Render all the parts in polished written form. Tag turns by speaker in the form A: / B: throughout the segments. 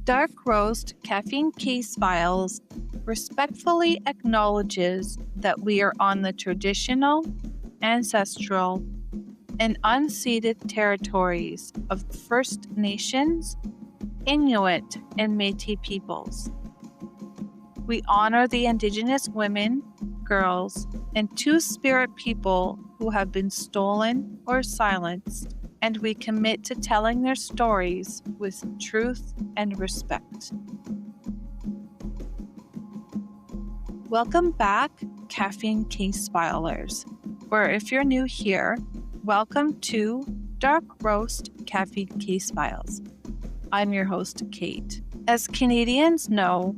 A: Dark Roast Caffeine Case Files respectfully acknowledges that we are on the traditional, ancestral, and unceded territories of the First Nations, Inuit, and Métis peoples. We honor the Indigenous women, girls, and Two-Spirit people who have been stolen or silenced, and we commit to telling their stories with truth and respect. Welcome back, Caffeine Case Filers, or if you're new here, welcome to Dark Roast Caffeine Case Files. I'm your host, Kate. As Canadians know,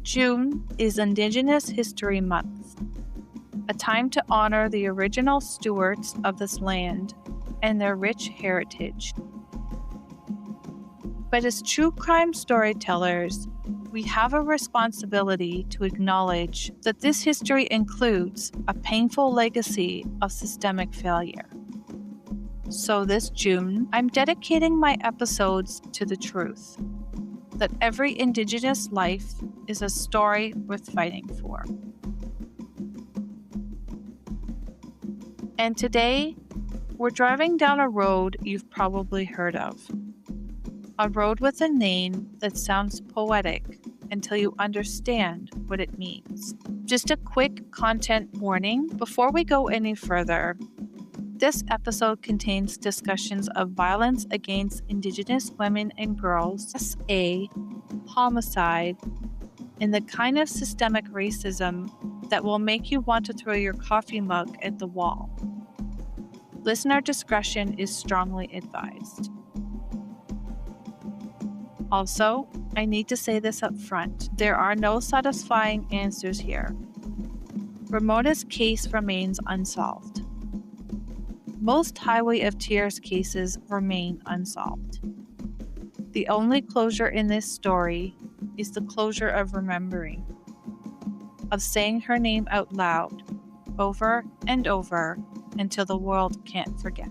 A: June is Indigenous History Month, a time to honor the original stewards of this land and their rich heritage. But as true crime storytellers, we have a responsibility to acknowledge that this history includes a painful legacy of systemic failure. So this June, I'm dedicating my episodes to the truth that every Indigenous life is a story worth fighting for. And today, we're driving down a road you've probably heard of. A road with a name that sounds poetic until you understand what it means. Just a quick content warning before we go any further. This episode contains discussions of violence against Indigenous women and girls, SA, homicide, and the kind of systemic racism that will make you want to throw your coffee mug at the wall. Listener discretion is strongly advised. Also, I need to say this up front. There are no satisfying answers here. Ramona's case remains unsolved. Most Highway of Tears cases remain unsolved. The only closure in this story is the closure of remembering, of saying her name out loud, over and over, until the world can't forget.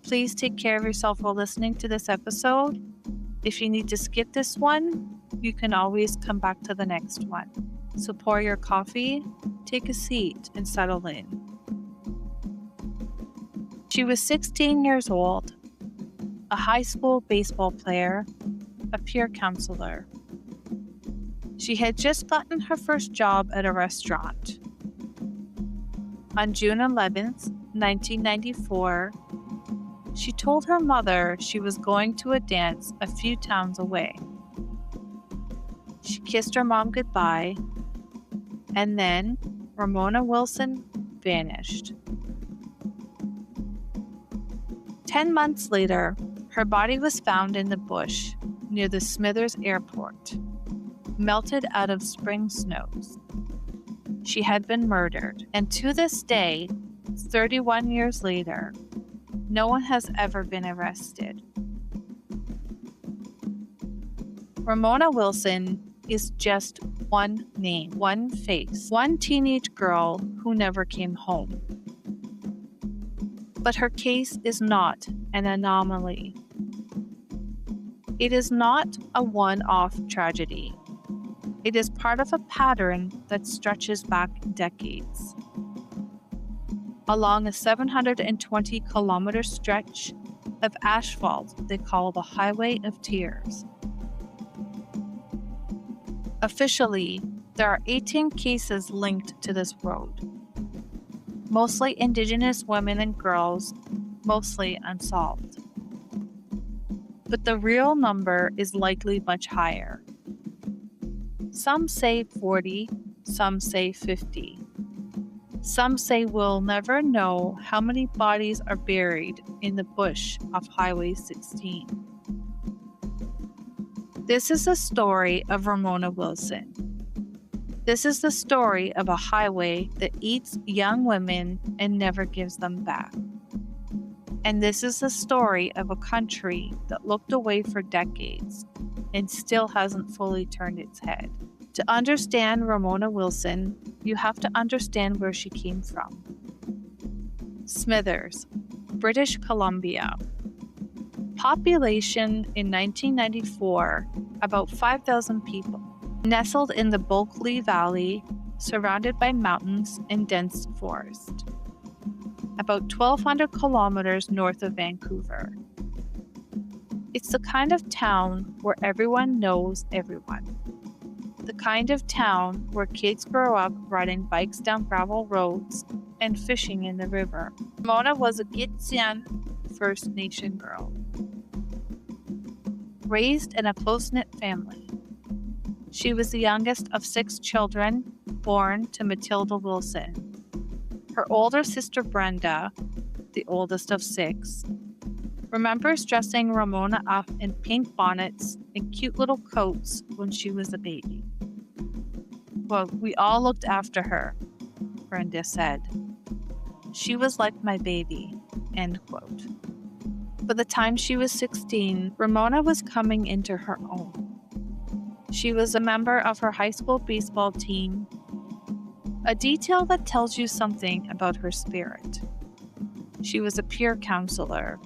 A: Please take care of yourself while listening to this episode. If you need to skip this one, you can always come back to the next one. So pour your coffee, take a seat, and settle in. She was 16 years old, a high school baseball player, a peer counselor. She had just gotten her first job at a restaurant. On June 11th, 1994, she told her mother she was going to a dance a few towns away. She kissed her mom goodbye, and then Ramona Wilson vanished. 10 months later, her body was found in the bush near the Smithers Airport, melted out of spring snows. She had been murdered, and to this day, 31 years later, no one has ever been arrested. Ramona Wilson is just one name, one face, one teenage girl who never came home. But her case is not an anomaly. It is not a one-off tragedy. It is part of a pattern that stretches back decades. Along a 720-kilometer stretch of asphalt they call the Highway of Tears. Officially, there are 18 cases linked to this road. Mostly Indigenous women and girls, mostly unsolved. But the real number is likely much higher. Some say 40, some say 50. Some say we'll never know how many bodies are buried in the bush off Highway 16. This is the story of Ramona Wilson. This is the story of a highway that eats young women and never gives them back. And this is the story of a country that looked away for decades and still hasn't fully turned its head. To understand Ramona Wilson, you have to understand where she came from. Smithers, British Columbia. Population in 1994, about 5,000 people. Nestled in the Bulkley Valley, surrounded by mountains and dense forest. About 1,200 kilometers north of Vancouver. It's the kind of town where everyone knows everyone. The kind of town where kids grow up riding bikes down gravel roads and fishing in the river. Ramona was a Gitxsan First Nation girl, raised in a close-knit family. She was the youngest of 6 children born to Matilda Wilson. Her older sister Brenda, the oldest of 6, remembers dressing Ramona up in pink bonnets and cute little coats when she was a baby. Well, we all looked after her, Brenda said. She was like my baby, end quote. By the time she was 16, Ramona was coming into her own. She was a member of her high school baseball team, a detail that tells you something about her spirit. She was a peer counselor,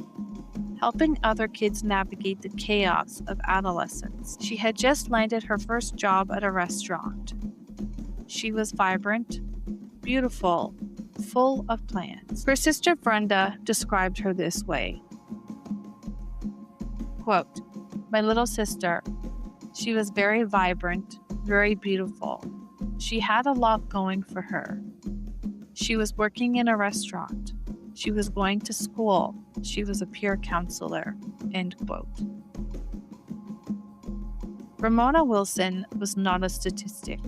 A: helping other kids navigate the chaos of adolescence. She had just landed her first job at a restaurant. She was vibrant, beautiful, full of plans. Her sister Brenda described her this way. Quote, "My little sister, she was very vibrant, very beautiful. She had a lot going for her. She was working in a restaurant. She was going to school. She was a peer counselor," end quote. Ramona Wilson was not a statistic.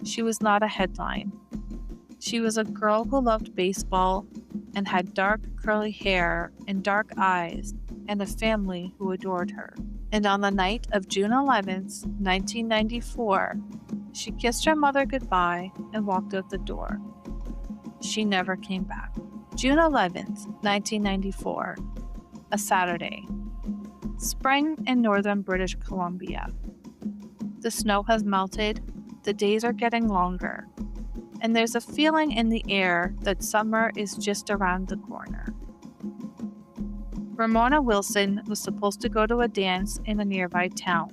A: She was not a headline. She was a girl who loved baseball and had dark curly hair and dark eyes and a family who adored her. And on the night of June 11th, 1994, she kissed her mother goodbye and walked out the door. She never came back. June 11th, 1994, a Saturday. Spring in northern British Columbia. The snow has melted, the days are getting longer, and there's a feeling in the air that summer is just around the corner. Ramona Wilson was supposed to go to a dance in a nearby town.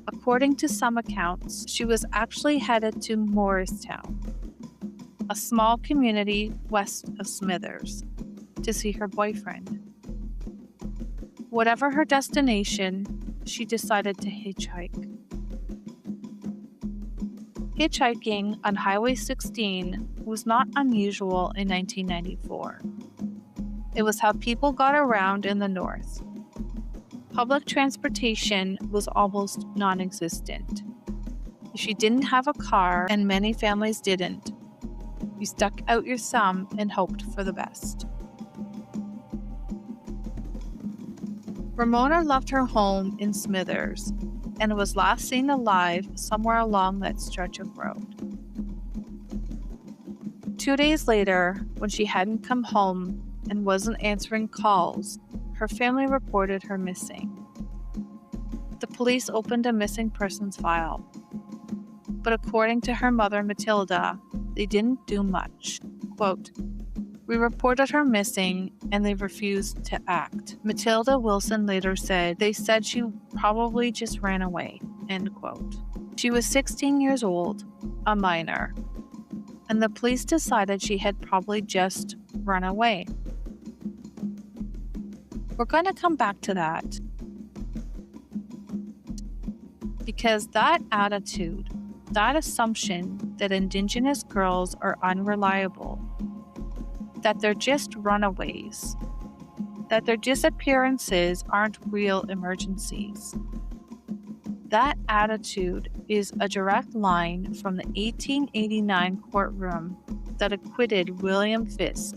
A: According to some accounts, she was actually headed to Morristown, a small community west of Smithers, to see her boyfriend. Whatever her destination, she decided to hitchhike. Hitchhiking on Highway 16 was not unusual in 1994. It was how people got around in the north. Public transportation was almost non-existent. If you didn't have a car, and many families didn't, you stuck out your thumb and hoped for the best. Ramona left her home in Smithers and was last seen alive somewhere along that stretch of road. 2 days later, when she hadn't come home and wasn't answering calls, her family reported her missing. The police opened a missing persons file, but according to her mother, Matilda, they didn't do much. Quote, "We reported her missing and they refused to act." Matilda Wilson later said, "They said she probably just ran away," end quote. She was 16 years old, a minor, and the police decided she had probably just run away. We're going to come back to that, because that attitude, that assumption that Indigenous girls are unreliable, that they're just runaways, that their disappearances aren't real emergencies, that attitude is a direct line from the 1889 courtroom that acquitted William Fisk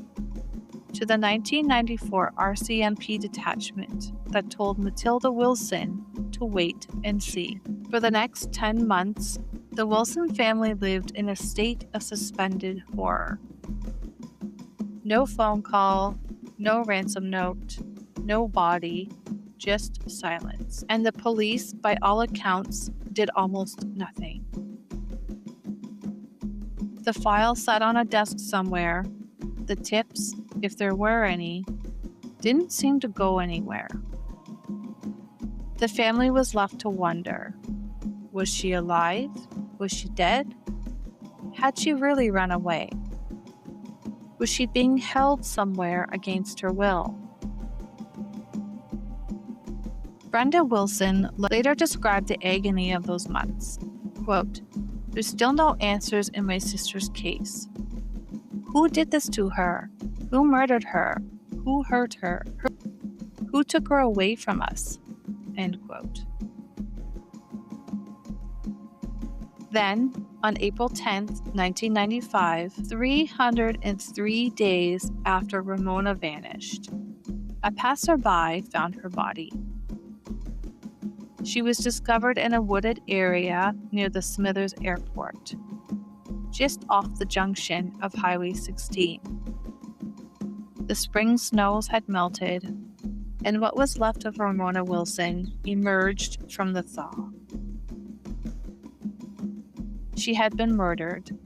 A: to the 1994 RCMP detachment that told Matilda Wilson to wait and see. For the next 10 months, the Wilson family lived in a state of suspended horror. No phone call, no ransom note, no body, just silence. And the police, by all accounts, did almost nothing. The file sat on a desk somewhere. The tips, if there were any, didn't seem to go anywhere. The family was left to wonder, was she alive? Was she dead? Had she really run away? Was she being held somewhere against her will? Brenda Wilson later described the agony of those months. Quote, "There's still no answers in my sister's case. Who did this to her? Who murdered her? Who hurt her? Who took her away from us?" End quote. Then, on April 10th, 1995, 303 days after Ramona vanished, a passerby found her body. She was discovered in a wooded area near the Smithers Airport, just off the junction of Highway 16. The spring snows had melted, and what was left of Ramona Wilson emerged from the thaw. She had been murdered.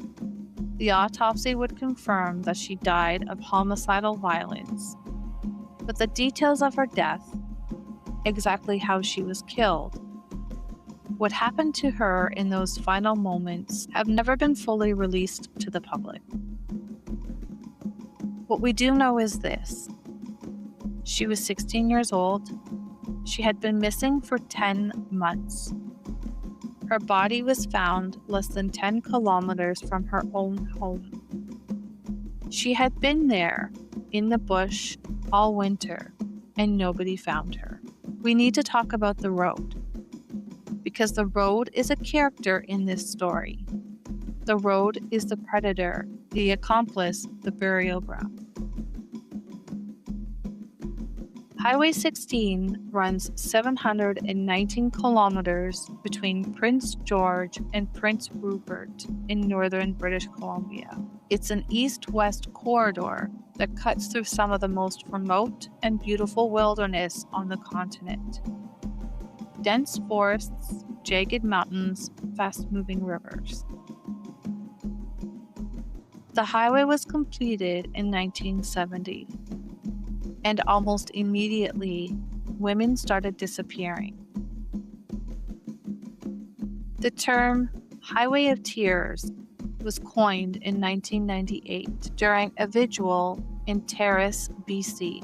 A: The autopsy would confirm that she died of homicidal violence, but the details of her death, exactly how she was killed, what happened to her in those final moments, have never been fully released to the public. What we do know is this: she was 16 years old. She had been missing for 10 months. Her body was found less than 10 kilometers from her own home. She had been there, in the bush, all winter, and nobody found her. We need to talk about the road, because the road is a character in this story. The road is the predator, the accomplice, the burial ground. Highway 16 runs 719 kilometers between Prince George and Prince Rupert in northern British Columbia. It's an east-west corridor that cuts through some of the most remote and beautiful wilderness on the continent. Dense forests, jagged mountains, fast-moving rivers. The highway was completed in 1970. And almost immediately, women started disappearing. The term Highway of Tears was coined in 1998 during a vigil in Terrace, BC.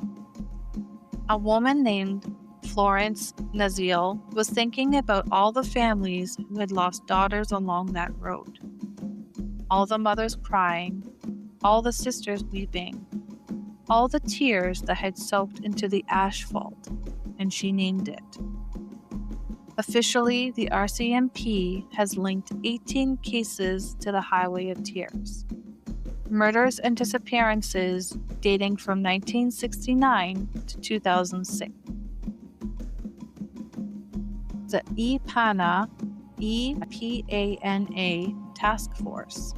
A: A woman named Florence Nazil was thinking about all the families who had lost daughters along that road. All the mothers crying, all the sisters weeping, all the tears that had soaked into the asphalt, and she named it. Officially, the RCMP has linked 18 cases to the Highway of Tears. Murders and disappearances dating from 1969 to 2006. The EPANA task force,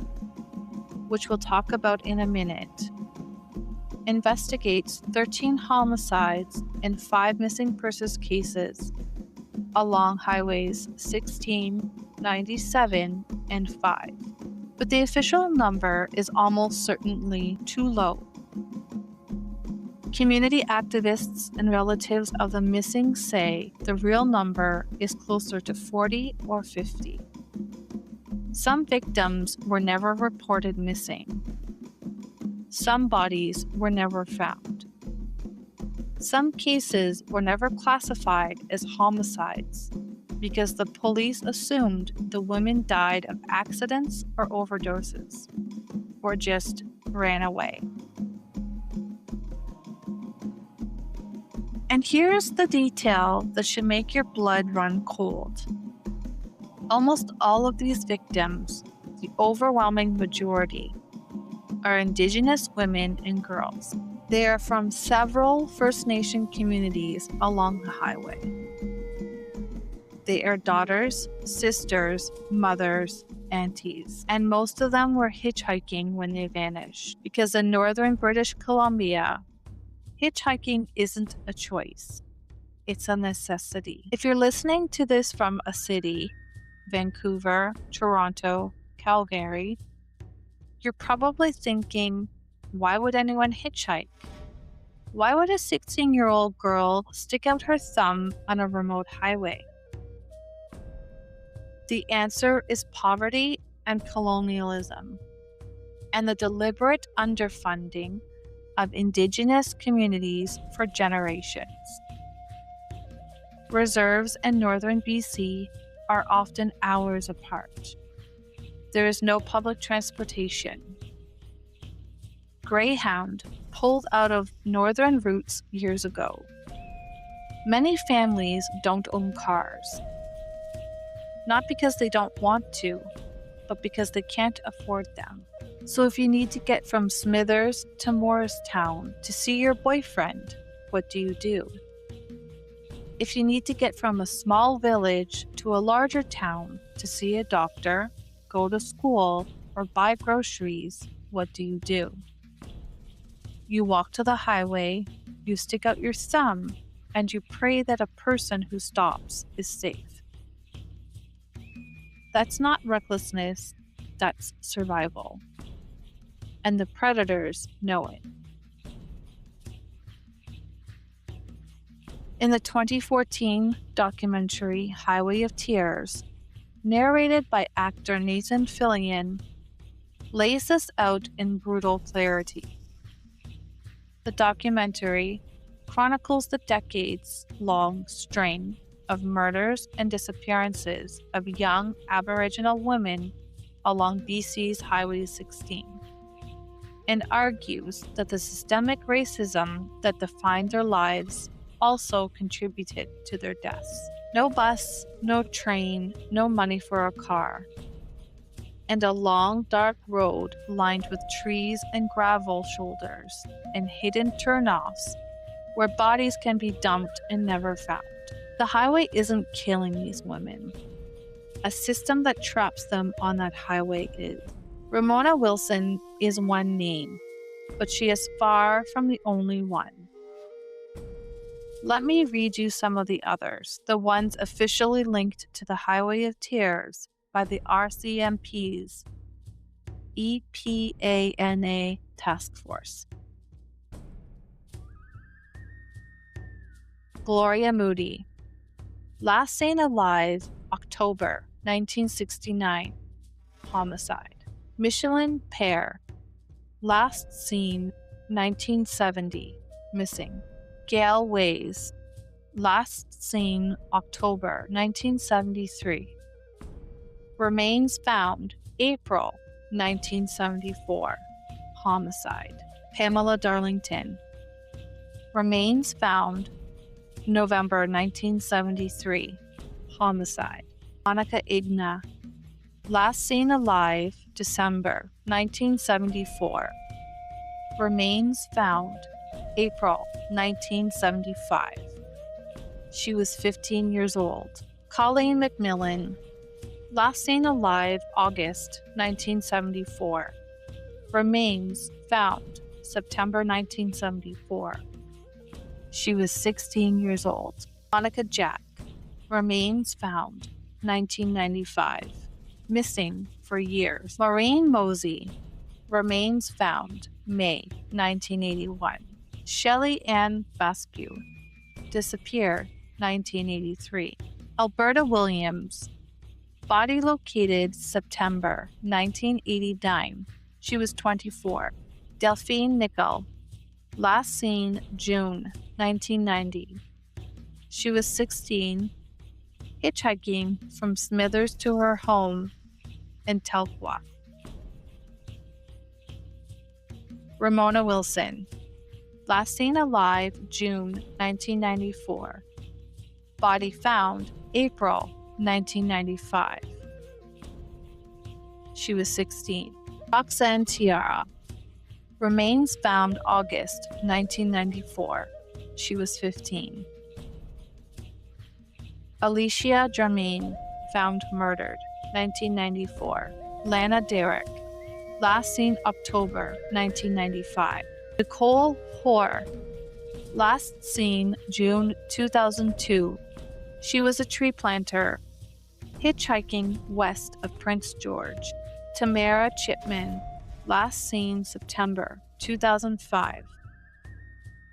A: which we'll talk about in a minute, investigates 13 homicides and 5 missing persons cases along highways 16, 97, and 5. But the official number is almost certainly too low. Community activists and relatives of the missing say the real number is closer to 40 or 50. Some victims were never reported missing. Some bodies were never found. Some cases were never classified as homicides because the police assumed the women died of accidents or overdoses, or just ran away. And here's the detail that should make your blood run cold. Almost all of these victims, the overwhelming majority, are Indigenous women and girls. They are from several First Nation communities along the highway. They are daughters, sisters, mothers, aunties, and most of them were hitchhiking when they vanished, because in northern British Columbia, hitchhiking isn't a choice. It's a necessity. If you're listening to this from a city, Vancouver, Toronto, Calgary, you're probably thinking, why would anyone hitchhike? Why would a 16-year-old girl stick out her thumb on a remote highway? The answer is poverty and colonialism, and the deliberate underfunding of Indigenous communities for generations. Reserves in northern BC are often hours apart. There is no public transportation. Greyhound pulled out of northern routes years ago. Many families don't own cars, not because they don't want to, but because they can't afford them. So if you need to get from Smithers to Morristown to see your boyfriend, what do? If you need to get from a small village to a larger town to see a doctor, go to school, or buy groceries, what do? You walk to the highway, you stick out your thumb, and you pray that a person who stops is safe. That's not recklessness, that's survival. And the predators know it. In the 2014 documentary Highway of Tears, narrated by actor Nathan Fillion, lays this out in brutal clarity. The documentary chronicles the decades-long string of murders and disappearances of young Aboriginal women along BC's Highway 16, and argues that the systemic racism that defined their lives also contributed to their deaths. No bus, no train, no money for a car, and a long, dark road lined with trees and gravel shoulders and hidden turnoffs where bodies can be dumped and never found. The highway isn't killing these women. A system that traps them on that highway is. Ramona Wilson is one name, but she is far from the only one. Let me read you some of the others, the ones officially linked to the Highway of Tears by the RCMP's EPANA task force. Gloria Moody, last seen alive, October 1969, homicide. Michelin Pear, last seen 1970, missing. Gail Ways, last seen October 1973. Remains found April 1974, homicide. Pamela Darlington, remains found November 1973, homicide. Monica Igna, last seen alive December 1974. Remains found April 1975. She was 15 years old. Colleen McMillan, last seen alive August 1974. Remains found September 1974. She was 16 years old. Monica Jack, remains found 1995. Missing for years. Maureen Mosey, remains found May 1981. Shelley Ann Basque, disappeared 1983. Alberta Williams, body located September 1989. She was 24. Delphine Nickel, last seen June 1990. She was 16, hitchhiking from Smithers to her home in Telkwa. Ramona Wilson, last seen alive June 1994. Body found April 1995. She was 16. Roxanne Tiara, remains found August 1994. She was 15. Alicia Germain, found murdered 1994. Lana Derrick, last seen October 1995. Nicole Hoare, last seen June 2002. She was a tree planter, hitchhiking west of Prince George. Tamara Chipman, last seen September 2005.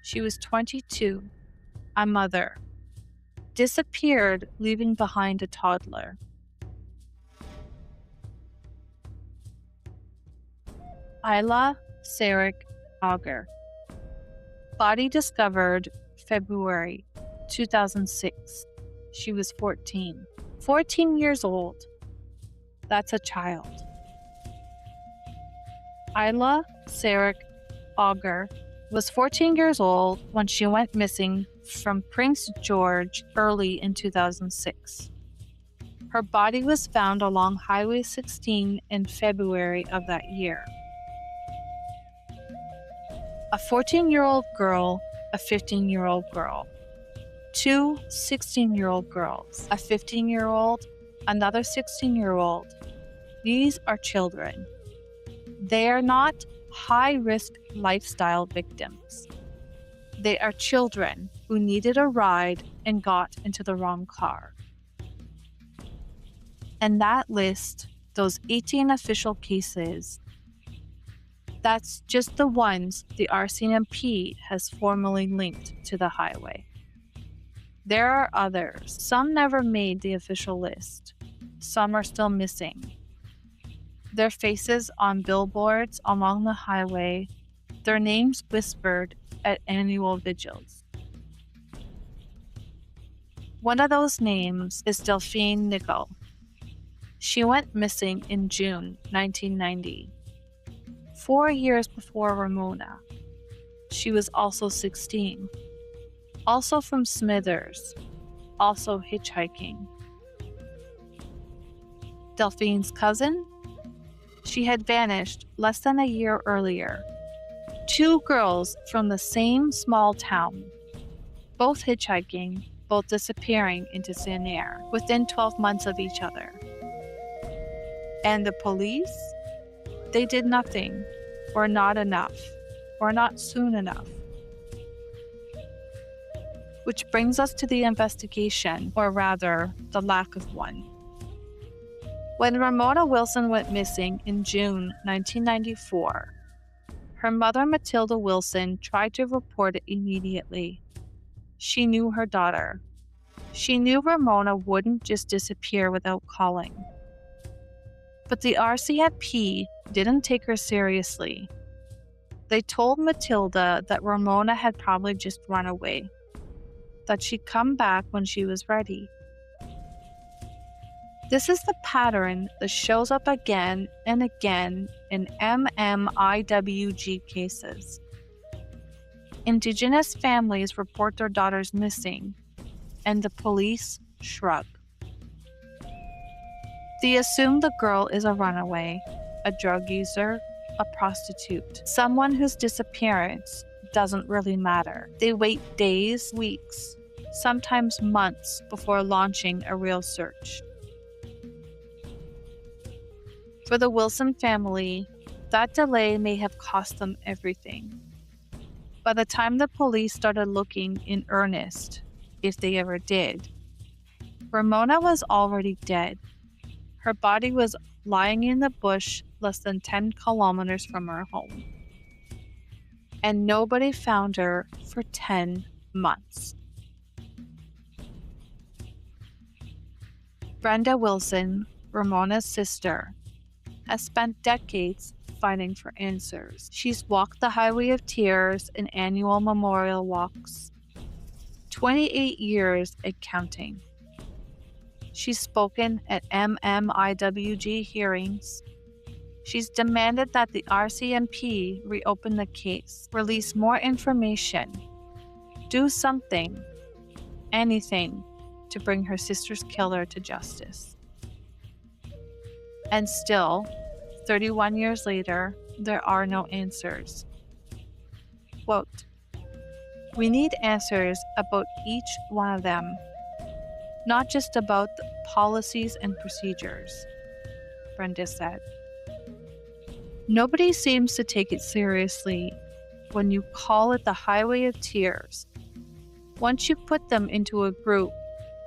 A: She was 22, a mother. Disappeared, leaving behind a toddler. Isla Sarek Auger. Body discovered February 2006. She was 14. 14 years old. That's a child. Isla Sarek Auger was 14 years old when she went missing from Prince George early in 2006. Her body was found along Highway 16 in February of that year. A 14-year-old girl, a 15-year-old girl, two 16-year-old girls, a 15-year-old, another 16-year-old. These are children. They are not high-risk lifestyle victims. They are children who needed a ride and got into the wrong car. And that list, those 18 official cases, that's just the ones the RCMP has formally linked to the highway. There are others. Some never made the official list. Some are still missing. Their faces on billboards along the highway, their names whispered at annual vigils. One of those names is Delphine Nicol. She went missing in June 1990, 4 years before Ramona. She was also 16, also from Smithers, also hitchhiking. Delphine's cousin? She had vanished less than a year earlier. Two girls from the same small town, both hitchhiking, both disappearing into thin air within 12 months of each other. And the police? They did nothing, or not enough, or not soon enough. Which brings us to the investigation, or rather, the lack of one. When Ramona Wilson went missing in June 1994, her mother, Matilda Wilson, tried to report it immediately. She knew her daughter. She knew Ramona wouldn't just disappear without calling. But the RCMP didn't take her seriously. They told Matilda that Ramona had probably just run away, that she'd come back when she was ready. This is the pattern that shows up again and again in MMIWG cases. Indigenous families report their daughters missing, and the police shrug. They assume the girl is a runaway, a drug user, a prostitute, someone whose disappearance doesn't really matter. They wait days, weeks, sometimes months before launching a real search. For the Wilson family, that delay may have cost them everything. By the time the police started looking in earnest, if they ever did, Ramona was already dead. Her body was lying in the bush less than 10 kilometers from her home. And nobody found her for 10 months. Brenda Wilson, Ramona's sister, has spent decades fighting for answers. She's walked the Highway of Tears in annual memorial walks, 28 years and counting. She's spoken at MMIWG hearings. She's demanded that the RCMP reopen the case, release more information, do something, anything, to bring her sister's killer to justice. And still, 31 years later, there are no answers. Quote, "We need answers about each one of them, not just about the policies and procedures," Brenda said. Nobody seems to take it seriously when you call it the Highway of Tears. Once you put them into a group,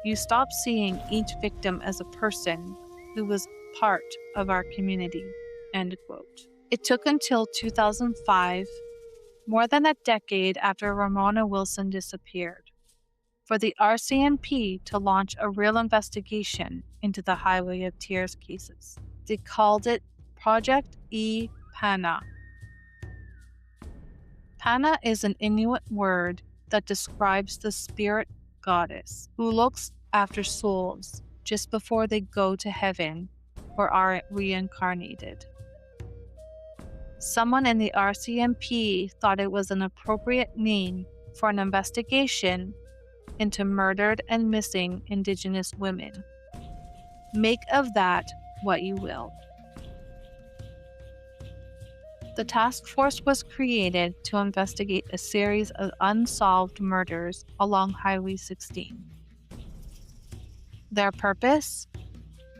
A: you stop seeing each victim as a person who was part of our community. End quote. It took until 2005 more than a decade after Ramona Wilson disappeared, for the RCMP to launch a real investigation into the Highway of Tears cases. They called it Project E Pana. Pana is an Inuit word that describes the spirit goddess who looks after souls just before they go to heaven or are reincarnated. Someone in the RCMP thought it was an appropriate name for an investigation into murdered and missing Indigenous women. Make of that what you will. The task force was created to investigate a series of unsolved murders along Highway 16. Their purpose?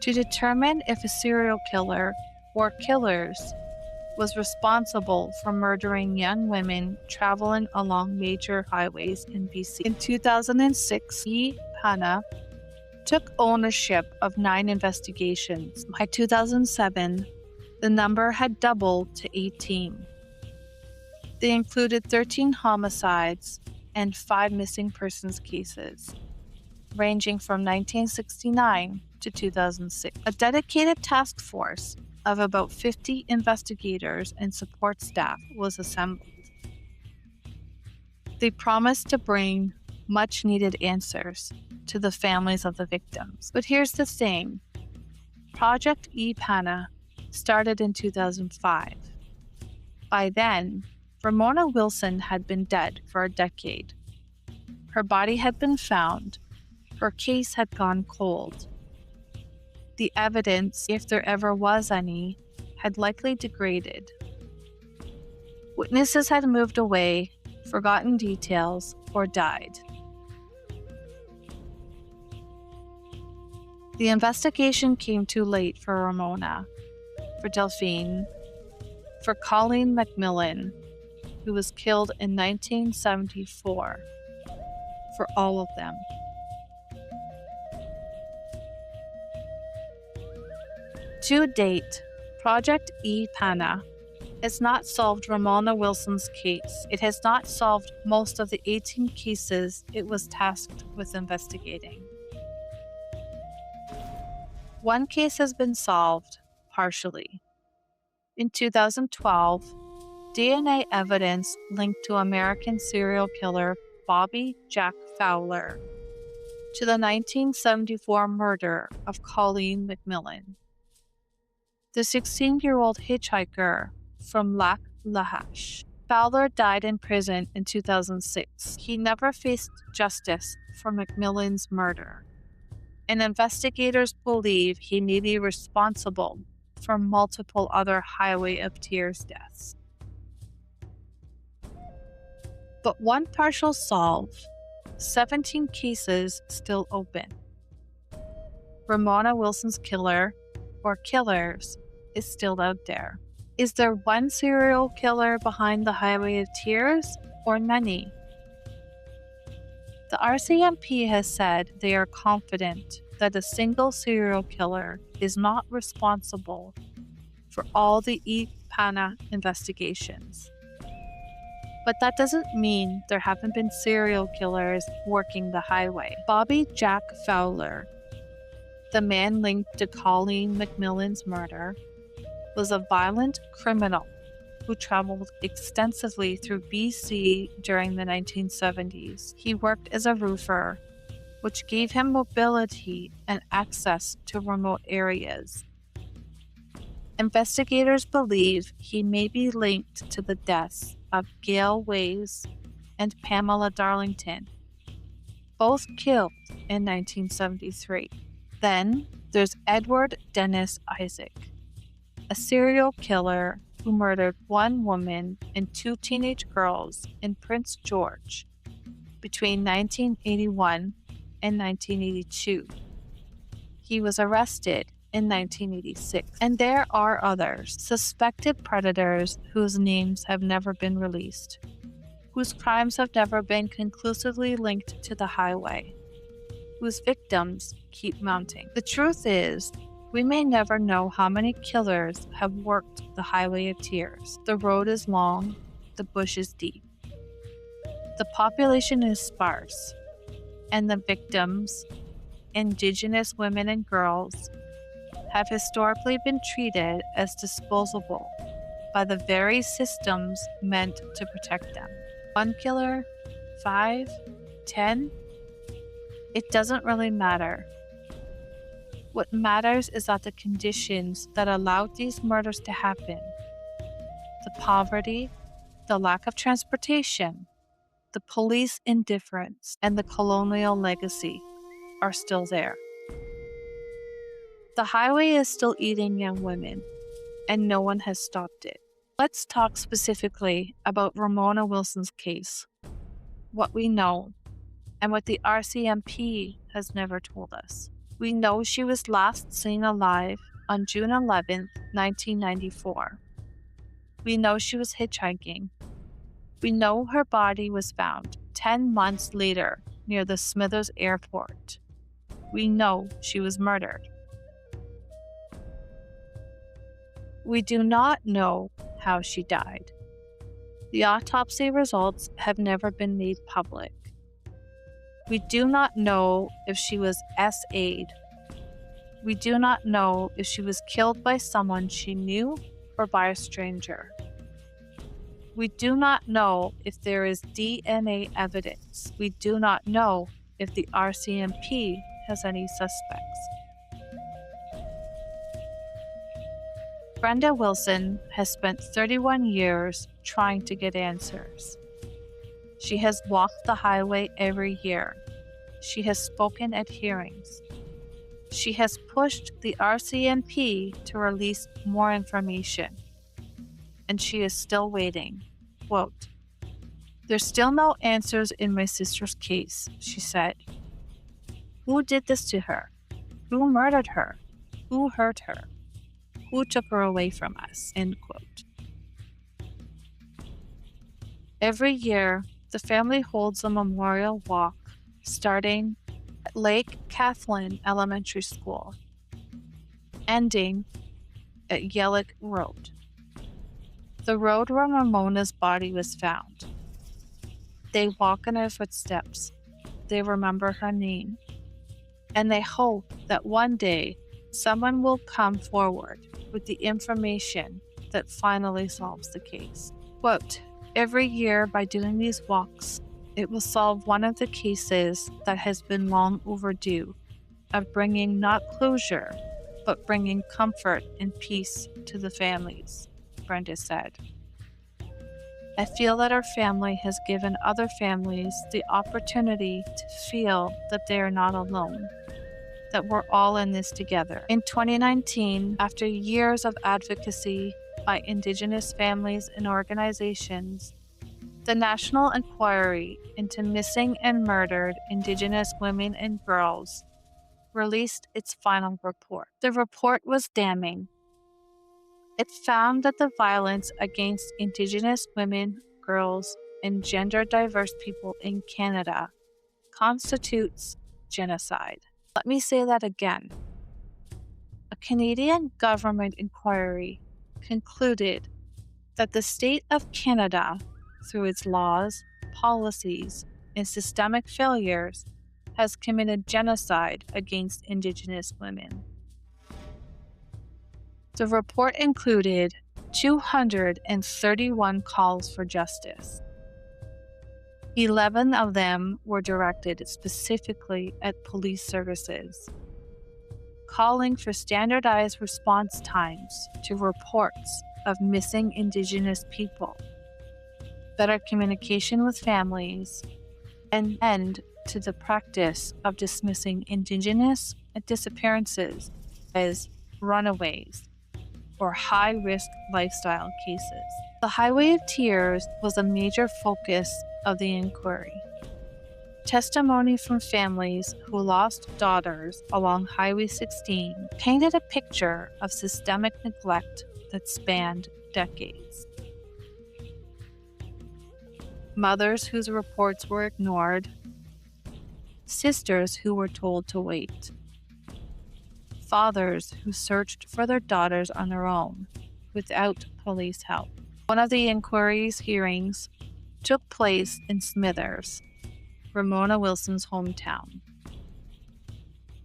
A: To determine if a serial killer or killers was responsible for murdering young women traveling along major highways in BC. In 2006, E. Pana took ownership of 9 investigations. By 2007, the number had doubled to 18. They included 13 homicides and 5 missing persons cases, ranging from 1969 to 2006. A dedicated task force of about 50 investigators and support staff was assembled. They promised to bring much-needed answers to the families of the victims. But here's the thing. Project E Pana started in 2005. By then, Ramona Wilson had been dead for a decade. Her body had been found. Her case had gone cold. The evidence, if there ever was any, had likely degraded. Witnesses had moved away, forgotten details, or died. The investigation came too late for Ramona, for Delphine, for Colleen McMillan, who was killed in 1974, for all of them. To date, Project E Pana has not solved Ramona Wilson's case. It has not solved most of the 18 cases it was tasked with investigating. One case has been solved, partially. In 2012, DNA evidence linked to American serial killer Bobby Jack Fowler to the 1974 murder of Colleen McMillan. The 16-year-old hitchhiker from Lac La Hache. Fowler died in prison in 2006. He never faced justice for McMillan's murder, and investigators believe he may be responsible for multiple other Highway of Tears deaths. But one partial solve, 17 cases still open. Ramona Wilson's killer, or killers, is still out there. Is there one serial killer behind the Highway of Tears, or many? The RCMP has said they are confident that a single serial killer is not responsible for all the E Pana investigations. But that doesn't mean there haven't been serial killers working the highway. Bobby Jack Fowler, the man linked to Colleen McMillan's murder, was a violent criminal who traveled extensively through BC during the 1970s. He worked as a roofer, which gave him mobility and access to remote areas. Investigators believe he may be linked to the deaths of Gail Ways and Pamela Darlington, both killed in 1973. Then there's Edward Dennis Isaac, a serial killer who murdered 1 woman and 2 teenage girls in Prince George between 1981 and 1982. He was arrested in 1986. And there are others, suspected predators whose names have never been released, whose crimes have never been conclusively linked to the highway, whose victims keep mounting. The truth is, we may never know how many killers have worked the Highway of Tears. The road is long, the bush is deep. The population is sparse, and the victims, Indigenous women and girls, have historically been treated as disposable by the very systems meant to protect them. 1 killer, 5, 10, it doesn't really matter. What matters is that the conditions that allowed these murders to happen, the poverty, the lack of transportation, the police indifference, and the colonial legacy are still there. The highway is still eating young women, and no one has stopped it. Let's talk specifically about Ramona Wilson's case, what we know, and what the RCMP has never told us. We know she was last seen alive on June 11, 1994. We know she was hitchhiking. We know her body was found 10 months later near the Smithers Airport. We know she was murdered. We do not know how she died. The autopsy results have never been made public. We do not know if she was SA'd. We do not know if she was killed by someone she knew or by a stranger. We do not know if there is DNA evidence. We do not know if the RCMP has any suspects. Brenda Wilson has spent 31 years trying to get answers. She has walked the highway every year. She has spoken at hearings. She has pushed the RCMP to release more information. And she is still waiting. Quote, "There's still no answers in my sister's case," she said. "Who did this to her? Who murdered her? Who hurt her? Who took her away from us?" End quote. Every year, the family holds a memorial walk starting at Lake Kathleen Elementary School, ending at Yellick Road, the road where Ramona's body was found. They walk in her footsteps, they remember her name, and they hope that one day someone will come forward with the information that finally solves the case. Quote, "Every year, by doing these walks, it will solve one of the cases that has been long overdue, of bringing not closure, but bringing comfort and peace to the families," Brenda said. "I feel that our family has given other families the opportunity to feel that they are not alone, that we're all in this together." In 2019, after years of advocacy by Indigenous families and organizations, the National Inquiry into Missing and Murdered Indigenous Women and Girls released its final report. The report was damning. It found that the violence against Indigenous women, girls, and gender-diverse people in Canada constitutes genocide. Let me say that again. A Canadian government inquiry concluded that the state of Canada, through its laws, policies, and systemic failures, has committed genocide against Indigenous women. The report included 231 calls for justice. 11 of them were directed specifically at police services, calling for standardized response times to reports of missing Indigenous people, better communication with families, and end to the practice of dismissing Indigenous disappearances as runaways or high-risk lifestyle cases. The Highway of Tears was a major focus of the inquiry. Testimony from families who lost daughters along Highway 16 painted a picture of systemic neglect that spanned decades. Mothers whose reports were ignored, sisters who were told to wait, fathers who searched for their daughters on their own without police help. One of the inquiry's hearings took place in Smithers, Ramona Wilson's hometown.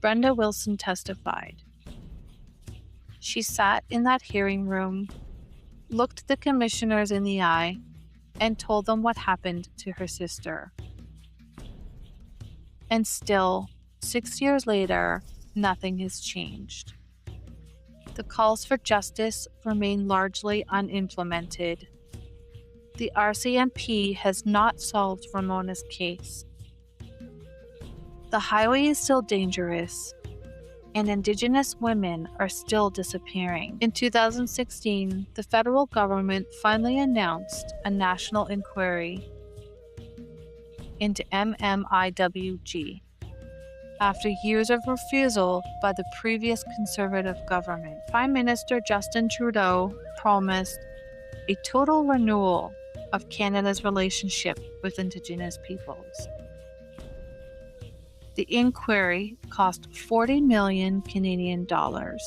A: Brenda Wilson testified. She sat in that hearing room, looked the commissioners in the eye, and told them what happened to her sister. And still, 6 years later, nothing has changed. The calls for justice remain largely unimplemented. The RCMP has not solved Ramona's case. The highway is still dangerous, and Indigenous women are still disappearing. In 2016, the federal government finally announced a national inquiry into MMIWG after years of refusal by the previous Conservative government. Prime Minister Justin Trudeau promised a total renewal of Canada's relationship with Indigenous peoples. The inquiry cost 40 million Canadian dollars.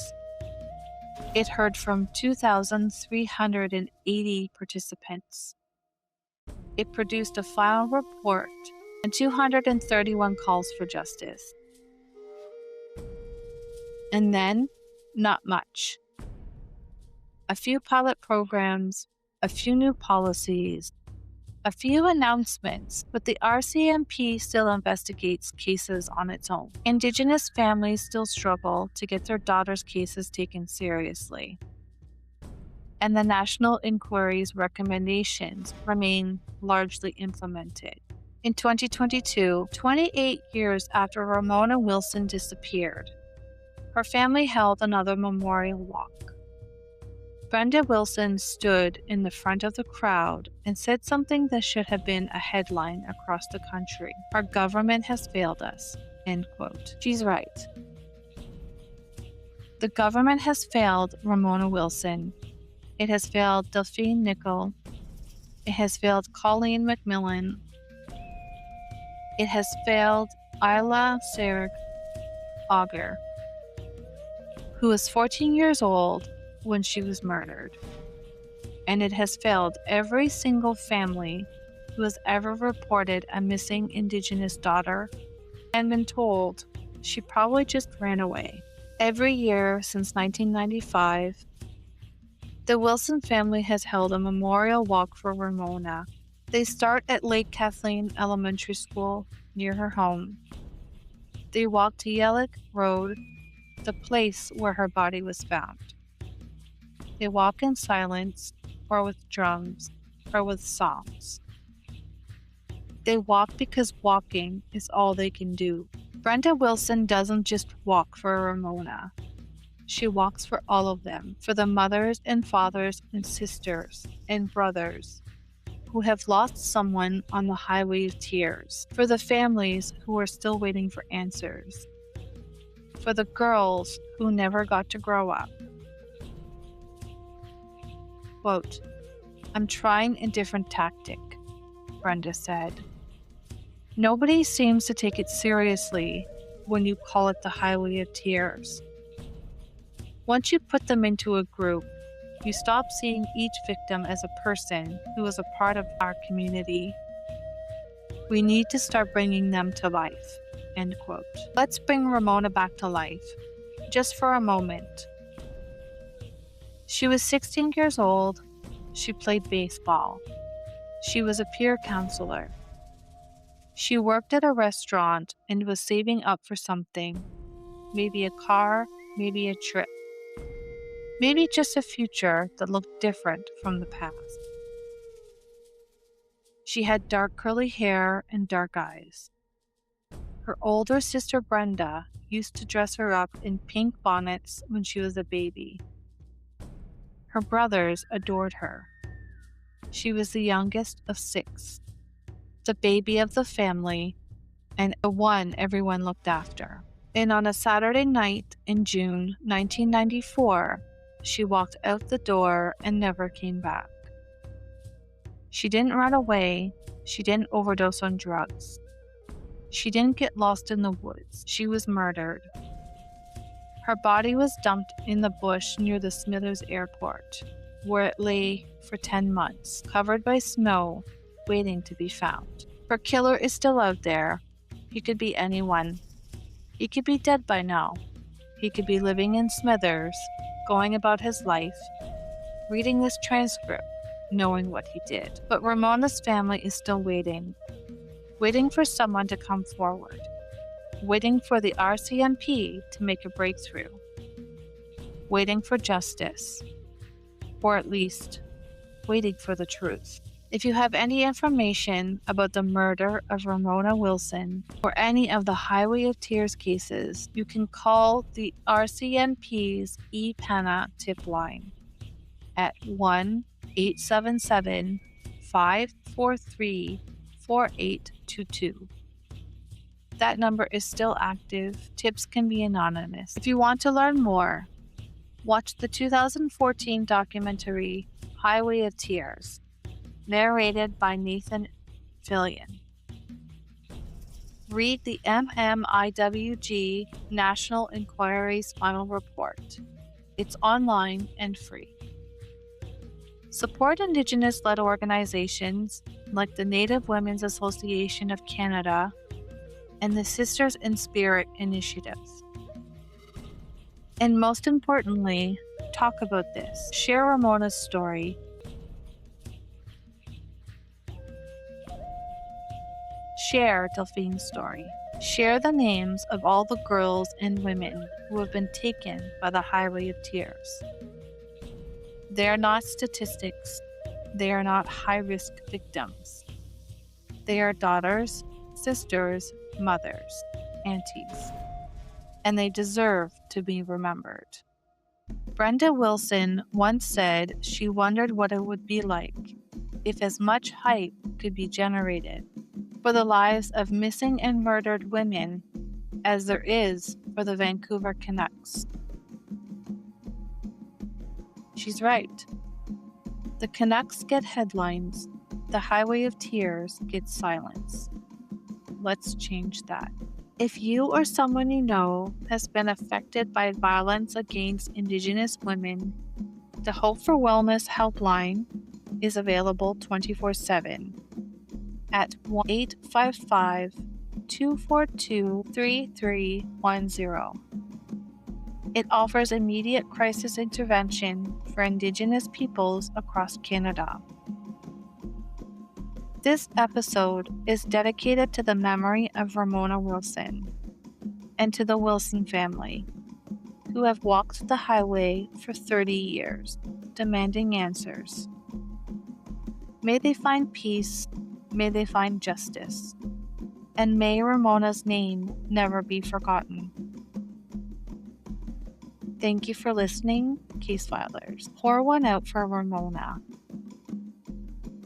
A: It heard from 2,380 participants. It produced a final report and 231 calls for justice. And then, not much. A few pilot programs, a few new policies, a few announcements, but the RCMP still investigates cases on its own. Indigenous families still struggle to get their daughters' cases taken seriously. And the National Inquiry's recommendations remain largely implemented. In 2022, 28 years after Ramona Wilson disappeared, her family held another memorial walk. Brenda Wilson stood in the front of the crowd and said something that should have been a headline across the country. Our government has failed us, end quote. She's right. The government has failed Ramona Wilson. It has failed Delphine Nicol. It has failed Colleen McMillan. It has failed Isla Serg Auger, who was 14 years old when she was murdered. And it has failed every single family who has ever reported a missing Indigenous daughter and been told she probably just ran away. Every year since 1995, the Wilson family has held a memorial walk for Ramona. They start at Lake Kathleen Elementary School near her home. They walk to Yellick Road, the place where her body was found. They walk in silence, or with drums, or with songs. They walk because walking is all they can do. Brenda Wilson doesn't just walk for Ramona. She walks for all of them, for the mothers and fathers and sisters and brothers who have lost someone on the highway of tears, for the families who are still waiting for answers, for the girls who never got to grow up. Quote, "I'm trying a different tactic," Brenda said. "Nobody seems to take it seriously when you call it the Highway of Tears. Once you put them into a group, you stop seeing each victim as a person who is a part of our community. We need to start bringing them to life." End quote. Let's bring Ramona back to life, just for a moment. She was 16 years old. She played baseball. She was a peer counselor. She worked at a restaurant and was saving up for something. Maybe a car, maybe a trip. Maybe just a future that looked different from the past. She had dark curly hair and dark eyes. Her older sister Brenda used to dress her up in pink bonnets when she was a baby. Her brothers adored her. She was the youngest of 6, the baby of the family, and the one everyone looked after. And on a Saturday night in June 1994, she walked out the door and never came back. She didn't run away. She didn't overdose on drugs. She didn't get lost in the woods. She was murdered. Her body was dumped in the bush near the Smithers Airport. where it lay for 10 months, covered by snow, waiting to be found. Her killer is still out there. He could be anyone. He could be dead by now. He could be living in Smithers, going about his life, reading this transcript, knowing what he did. But Ramona's family is still waiting for someone to come forward, waiting for the RCMP to make a breakthrough, waiting for justice, or at least waiting for the truth. If you have any information about the murder of Ramona Wilson or any of the Highway of Tears cases, you can call the RCMP's ePenna tip line at 1-877-543-4822. That number is still active. Tips can be anonymous. If you want to learn more, watch the 2014 documentary Highway of Tears, narrated by Nathan Fillion. Read the MMIWG National Inquiry's final report. It's online and free. Support Indigenous-led organizations like the Native Women's Association of Canada and the Sisters in Spirit initiatives. And most importantly, talk about this. Share Ramona's story. Share Delphine's story. Share the names of all the girls and women who have been taken by the Highway of Tears. They are not statistics. They are not high-risk victims. They are daughters, sisters, mothers, aunties, and they deserve to be remembered. Brenda Wilson once said she wondered what it would be like if as much hype could be generated for the lives of missing and murdered women as there is for the Vancouver Canucks. She's right. The Canucks get headlines. The Highway of Tears gets silence. Let's change that. If you or someone you know has been affected by violence against Indigenous women, the Hope for Wellness helpline is available 24/7 at 1-855-242-3310. It offers immediate crisis intervention for Indigenous peoples across Canada. This episode is dedicated to the memory of Ramona Wilson and to the Wilson family, who have walked the highway for 30 years, demanding answers. May they find peace, may they find justice, and may Ramona's name never be forgotten. Thank you for listening, Case Filers. Pour one out for Ramona.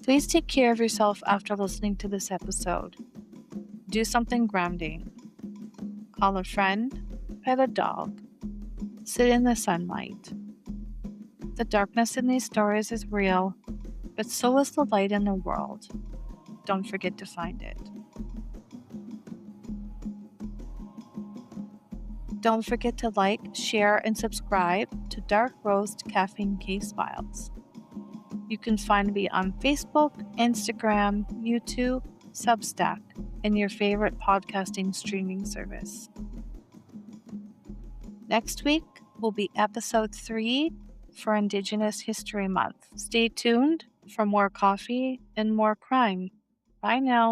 A: Please take care of yourself after listening to this episode. Do something grounding. Call a friend, pet a dog, sit in the sunlight. The darkness in these stories is real, but so is the light in the world. Don't forget to find it. Don't forget to like, share, and subscribe to Dark Roast Caffeine Case Files. You can find me on Facebook, Instagram, YouTube, Substack, and your favorite podcasting streaming service. Next week will be episode 3 for Indigenous History Month. Stay tuned for more coffee and more crime. Bye now.